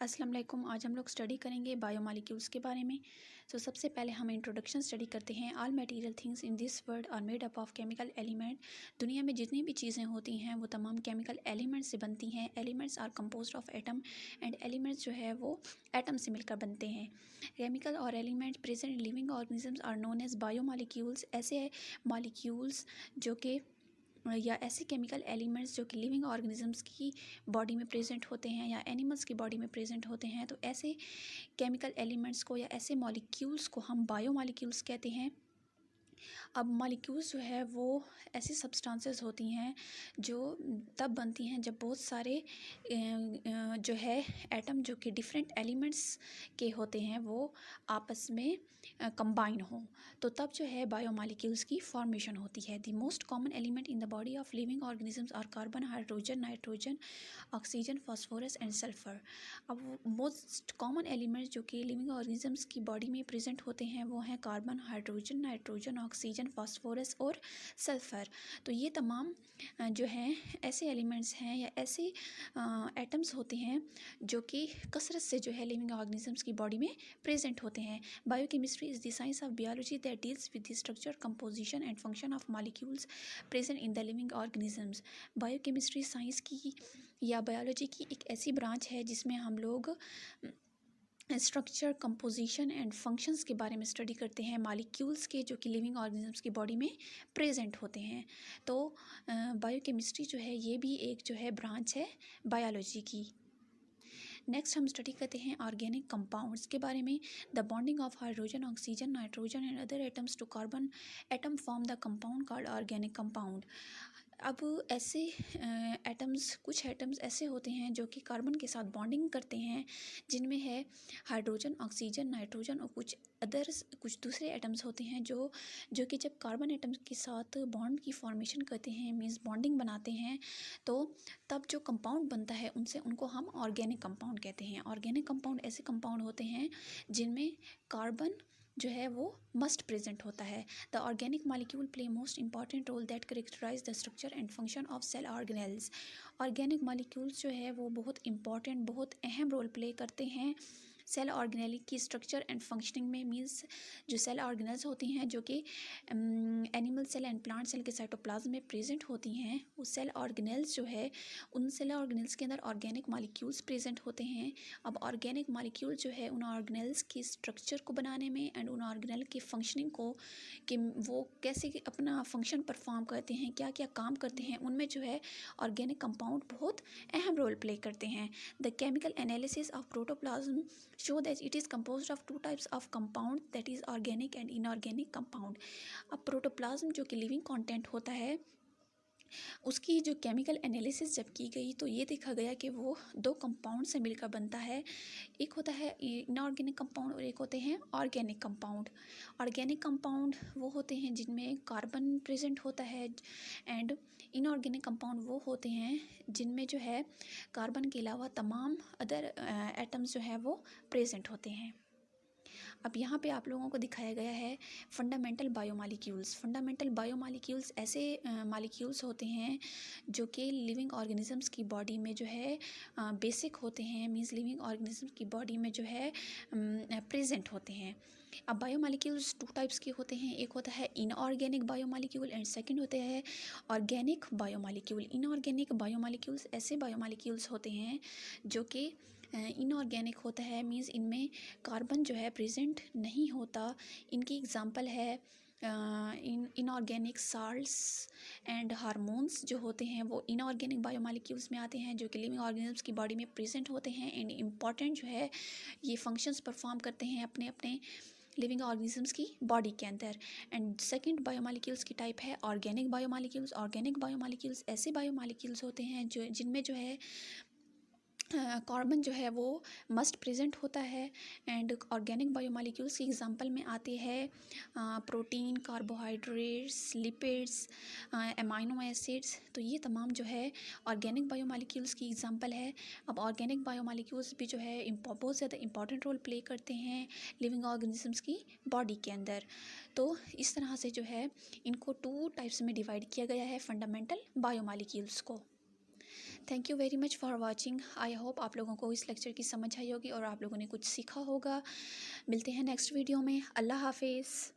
अस्सलाम वालेकुम। आज हम लोग स्टडी करेंगे बायोमॉलिक्यूल्स के बारे में। सबसे पहले हम इंट्रोडक्शन स्टडी करते हैं। All material things in this world are made up of chemical element. दुनिया में जितनी भी चीज़ें होती हैं वो तमाम केमिकल एलिमेंट्स से बनती हैं। Elements are composed of atom and elements जो है वो एटम से मिलकर बनते हैं। केमिकल और element present living organisms are known as biomolecules. ऐसे मॉलिक्यूल्स जो कि या ऐसे केमिकल एलिमेंट्स जो कि लिविंग ऑर्गेनिजम्स की बॉडी में प्रेजेंट होते हैं या एनिमल्स की बॉडी में प्रेजेंट होते हैं, तो ऐसे केमिकल एलिमेंट्स को या ऐसे मॉलिक्यूल्स को हम बायोमॉलिक्यूल्स कहते हैं। अब मॉलिक्यूल्स जो है वो ऐसी सब्सटेंसेस होती हैं जो तब बनती हैं जब बहुत सारे जो है एटम जो कि डिफरेंट एलिमेंट्स के होते हैं वो आपस में कंबाइन हो, तो तब जो है बायोमॉलिक्यूल्स की फॉर्मेशन होती है। The most common element in the body of living organisms are carbon, hydrogen, nitrogen, oxygen, phosphorus and sulphur. अब मोस्ट कॉमन एलिमेंट्स जो कि लिविंग ऑर्गेनिजम्स की बॉडी में प्रेजेंट होते हैं वो हैं carbon, hydrogen, nitrogen, oxygen, phosphorus और सल्फर। तो ये तमाम जो हैं ऐसे एलिमेंट्स हैं या ऐसे एटम्स होते हैं जो कि कसरत से जो है लिविंग ऑर्गेनिजम्स की बॉडी में प्रेजेंट होते हैं। Biochemistry is the science of biology that deals with the structure, composition and function of molecules present in the living organisms. Biochemistry science की या बायोलॉजी की एक ऐसी ब्रांच है जिसमें हम लोग स्ट्रक्चर, कंपोजिशन एंड फंक्शंस के बारे में स्टडी करते हैं मॉलिक्यूल्स के जो कि लिविंग ऑर्गेनिजम्स की बॉडी में प्रेजेंट होते हैं। तो बायोकेमिस्ट्री जो है ये भी एक जो है ब्रांच है बायोलॉजी की। नेक्स्ट हम स्टडी करते हैं ऑर्गेनिक कंपाउंड्स के बारे में। The bonding of hydrogen, oxygen, nitrogen and other atoms to carbon atom form the compound called organic compound. अब ऐसे एटम्स, कुछ एटम्स ऐसे होते हैं जो कि कार्बन के साथ बॉन्डिंग करते हैं, जिनमें है हाइड्रोजन, ऑक्सीजन, नाइट्रोजन और कुछ दूसरे एटम्स होते हैं जो कि जब कार्बन एटम्स के साथ बॉन्ड की फॉर्मेशन करते हैं, मीन्स बॉन्डिंग बनाते हैं, तो तब जो कंपाउंड बनता है उनको हम ऑर्गेनिक कंपाउंड कहते हैं। ऑर्गेनिक कंपाउंड ऐसे कंपाउंड होते हैं जिनमें कार्बन जो है वो मस्ट प्रेजेंट होता है। The organic molecule play most important role that characterize the structure and function of cell organelles. Organic molecules जो है वो बहुत इंपॉर्टेंट, बहुत अहम रोल प्ले करते हैं सेल ऑर्गेनेल की स्ट्रक्चर एंड फंक्शनिंग में। मीन्स जो सेल ऑर्गेनल्स होती हैं जो कि animal cell and plant cell के साइटोप्लाज्म में प्रेजेंट होती हैं, उस सेल ऑर्गेनल्स जो है उन सेल ऑर्गेनल्स के अंदर ऑर्गेनिक मॉलिक्यूल्स प्रेजेंट होते हैं। अब ऑर्गेनिक मॉलिक्यूल जो है उन ऑर्गेनल्स के स्ट्रक्चर को बनाने में एंड उन ऑर्गेनल की फंक्शनिंग को कि वो कैसे अपना फंक्शन परफॉर्म करते हैं, क्या क्या काम करते हैं, उनमें जो है ऑर्गेनिक कंपाउंड बहुत अहम रोल प्ले करते हैं। The chemical analysis of protoplasm show that it is composed of two types of compound, that is organic and inorganic compound। अब प्रोटोप्लाज्म जो कि लिविंग कंटेंट होता है उसकी जो केमिकल एनालिसिस जब की गई तो ये देखा गया कि वो दो कंपाउंड से मिलकर बनता है। एक होता है इनऑर्गेनिक कंपाउंड और एक होते हैं ऑर्गेनिक कंपाउंड। ऑर्गेनिक कंपाउंड वो होते हैं जिनमें कार्बन प्रेजेंट होता है एंड इनऑर्गेनिक कंपाउंड वो होते हैं जिनमें जो है कार्बन के अलावा तमाम अदर एटम्स जो है वो प्रेजेंट होते हैं। अब यहाँ पे आप लोगों को दिखाया गया है फंडामेंटल बायोमॉलिक्यूल्स। फंडामेंटल बायोमॉलिक्यूल्स ऐसे मॉलिक्यूल्स होते हैं जो कि लिविंग ऑर्गेनिजम्स की बॉडी में जो है बेसिक होते हैं, मींस लिविंग ऑर्गेनिजम्स की बॉडी में जो है प्रेजेंट होते हैं। अब बायोमॉलिक्यूल्स टू टाइप्स के होते हैं, एक होता है इनऑर्गेनिक बायोमॉलिक्यूल एंड सेकंड होते हैं ऑर्गेनिक बायोमॉलिक्यूल। इनऑर्गेनिक बायोमॉलिक्यूल्स ऐसे बायोमॉलिक्यूल्स होते हैं जो कि इनऑर्गेनिक होता है, मींस इनमें कार्बन जो है प्रेजेंट नहीं होता। इनकी एग्जांपल है इनऑर्गेनिक साल्ट्स एंड हार्मोन्स जो होते हैं वो इनऑर्गेनिक बायोमॉलिक्यूल्स में आते हैं जो कि लिविंग ऑर्गेनिजम्स की बॉडी में प्रेजेंट होते हैं एंड इम्पॉर्टेंट जो है ये फंक्शंस परफॉर्म करते हैं अपने अपने लिविंग ऑर्गेनिजम्स की बॉडी के अंदर। एंड सेकंड बायोमॉलिक्यूल्स की टाइप है ऑर्गेनिक बायोमॉलिक्यूल्स। ऑर्गेनिक बायोमॉलिक्यूल्स ऐसे बायोमॉलिक्यूल्स होते हैं जो जिनमें जो है कार्बन जो है वो मस्ट प्रेजेंट होता है। एंड ऑर्गेनिक बायोमॉलिक्यूल्स की एग्जांपल में आते हैं protein, carbohydrates, lipids, amino acids. तो ये तमाम जो है ऑर्गेनिक बायोमॉलिक्यूल्स की एग्जांपल है। अब ऑर्गेनिक बायोमॉलिक्यूल्स भी जो है बहुत ज़्यादा इंपॉर्टेंट रोल प्ले करते हैं लिविंग ऑर्गेनिजम्स की बॉडी के अंदर। तो इस तरह से जो है इनको टू टाइप्स में डिवाइड किया गया है फंडामेंटल बायोमॉलिक्यूल्स को। Thank you very much for watching. I hope आप लोगों को इस लेक्चर की समझ आई होगी और आप लोगों ने कुछ सीखा होगा। मिलते हैं नेक्स्ट वीडियो में। अल्लाह हाफिज़।